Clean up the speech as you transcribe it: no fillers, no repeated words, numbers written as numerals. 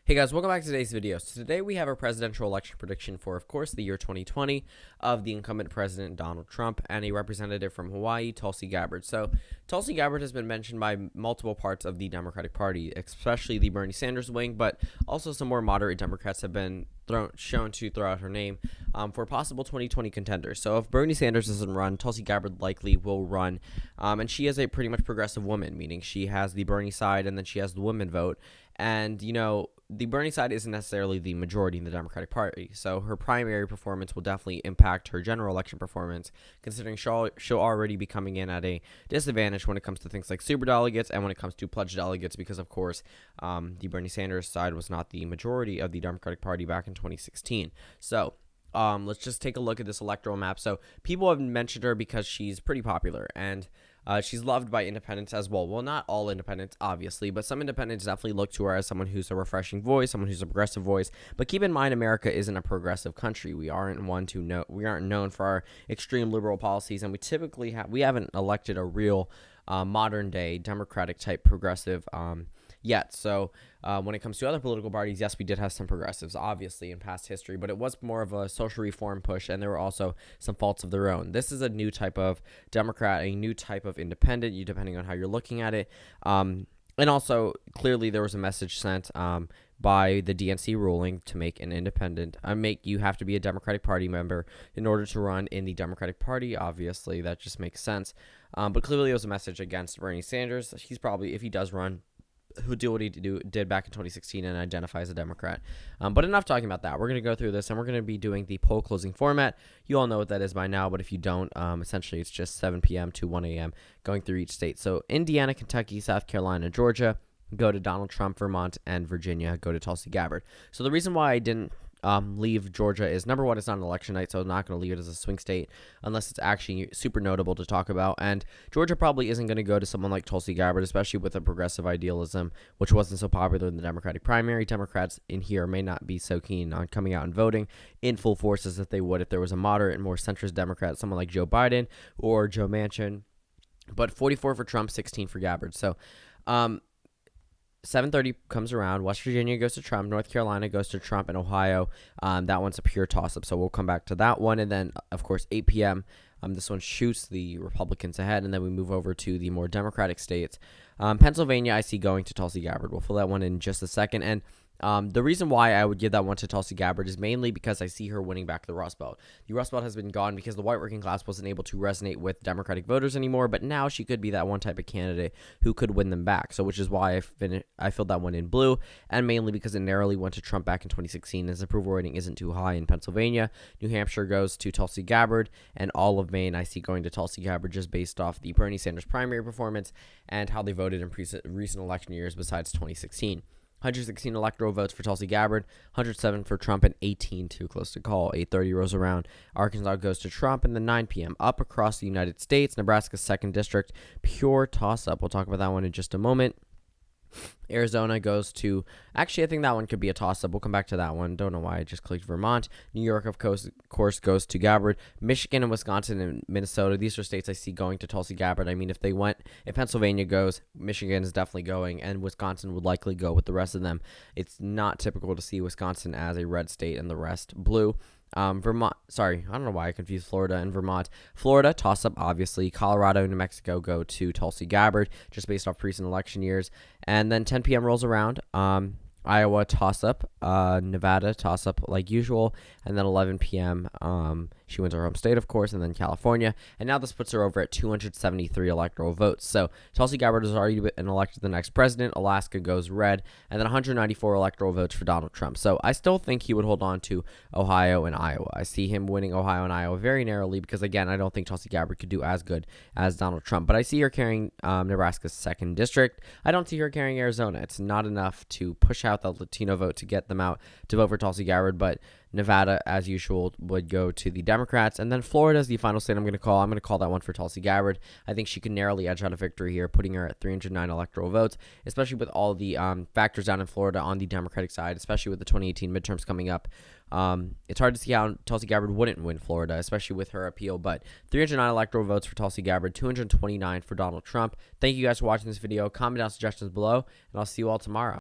Hey guys, welcome back to today's video. So today we have a presidential election prediction for, of course, the year 2020 of the incumbent president Donald Trump and a representative from Hawaii, Tulsi Gabbard. So Tulsi Gabbard has been mentioned by multiple parts of the Democratic Party, especially the Bernie Sanders wing, but also some more moderate Democrats have been shown to throw out her name for possible 2020 contenders. So if Bernie Sanders doesn't run, Tulsi Gabbard likely will run, and she is a pretty much progressive woman, meaning she has the Bernie side and then she has the women vote. And, the Bernie side isn't necessarily the majority in the Democratic Party, so her primary performance will definitely impact her general election performance, considering she'll already be coming in at a disadvantage when it comes to things like superdelegates and when it comes to pledged delegates, because, of course, the Bernie Sanders side was not the majority of the Democratic Party back in 2016. So let's just take a look at this electoral map. So people have mentioned her because she's pretty popular, and she's loved by independents as well. Well, not all independents, obviously, but some independents definitely look to her as someone who's a refreshing voice, someone who's a progressive voice. But keep in mind, America isn't a progressive country. We aren't known for our extreme liberal policies, and we haven't elected a real modern day Democratic type progressive yet. So when it comes to other political parties, yes, we did have some progressives, obviously, in past history, but it was more of a social reform push, and there were also some faults of their own. This is a new type of Democrat, a new type of independent, depending on how you're looking at it. And also, clearly, there was a message sent by the DNC ruling to make an independent, you have to be a Democratic Party member in order to run in the Democratic Party. Obviously, that just makes sense. But clearly, it was a message against Bernie Sanders. He's probably, if he does run, who did what he did back in 2016 and identify as a Democrat. But enough talking about that. We're going to go through this, and we're going to be doing the poll closing format. You all know what that is by now, but if you don't, essentially it's just 7 p.m. to 1 a.m. going through each state. So Indiana, Kentucky, South Carolina, Georgia, go to Donald Trump. Vermont and Virginia, go to Tulsi Gabbard. So the reason why I didn't leave Georgia is, number one, it's not an election night, so I'm not going to leave it as a swing state unless it's actually super notable to talk about. And Georgia probably isn't going to go to someone like Tulsi Gabbard, especially with a progressive idealism, which wasn't so popular in the Democratic primary. Democrats in here may not be so keen on coming out and voting in full force as if they would if there was a moderate and more centrist Democrat, someone like Joe Biden or Joe Manchin. But 44 for Trump, 16 for Gabbard. So 7:30 comes around. West Virginia goes to Trump. North Carolina goes to Trump. And Ohio, that one's a pure toss-up. So we'll come back to that one. And then, of course, 8 p.m., this one shoots the Republicans ahead. And then we move over to the more Democratic states. Pennsylvania, I see going to Tulsi Gabbard. We'll fill that one in just a second. And the reason why I would give that one to Tulsi Gabbard is mainly because I see her winning back the Rust Belt. The Rust Belt has been gone because the white working class wasn't able to resonate with Democratic voters anymore, but now she could be that one type of candidate who could win them back. So which is why I filled that one in blue, and mainly because it narrowly went to Trump back in 2016. His approval rating isn't too high in Pennsylvania. New Hampshire goes to Tulsi Gabbard, and all of Maine I see going to Tulsi Gabbard just based off the Bernie Sanders primary performance and how they voted in recent election years besides 2016. 116 electoral votes for Tulsi Gabbard, 107 for Trump, and 18 too close to call. 8:30 rolls around. Arkansas goes to Trump, and then 9 p.m. up across the United States. Nebraska's 2nd District, pure toss-up. We'll talk about that one in just a moment. Arizona goes to, actually, I think that one could be a toss-up. We'll come back to that one. Don't know why I just clicked Vermont. New York, of course, goes to Gabbard. Michigan and Wisconsin and Minnesota, these are states I see going to Tulsi Gabbard. I mean, if Pennsylvania goes, Michigan is definitely going, and Wisconsin would likely go with the rest of them. It's not typical to see Wisconsin as a red state and the rest blue. Vermont, sorry, I don't know why I confused Florida and Vermont. Florida, toss-up, obviously. Colorado and New Mexico go to Tulsi Gabbard, just based off recent election years. And then 10 p.m. rolls around. Iowa, toss-up. Nevada, toss-up like usual. And then 11 p.m., she wins her home state, of course, and then California. And now this puts her over at 273 electoral votes. So Tulsi Gabbard has already been elected the next president. Alaska goes red. And then 194 electoral votes for Donald Trump. So I still think he would hold on to Ohio and Iowa. I see him winning Ohio and Iowa very narrowly because, again, I don't think Tulsi Gabbard could do as good as Donald Trump. But I see her carrying Nebraska's 2nd District. I don't see her carrying Arizona. It's not enough to push out the Latino vote to get them out to vote for Tulsi Gabbard, but Nevada, as usual, would go to the Democrats. And then Florida is the final state I'm going to call. I'm going to call that one for Tulsi Gabbard. I think she can narrowly edge out a victory here, putting her at 309 electoral votes, especially with all the factors down in Florida on the Democratic side, especially with the 2018 midterms coming up. It's hard to see how Tulsi Gabbard wouldn't win Florida, especially with her appeal, but 309 electoral votes for Tulsi Gabbard, 229 for Donald Trump. Thank you guys for watching this video. Comment down suggestions below, and I'll see you all tomorrow.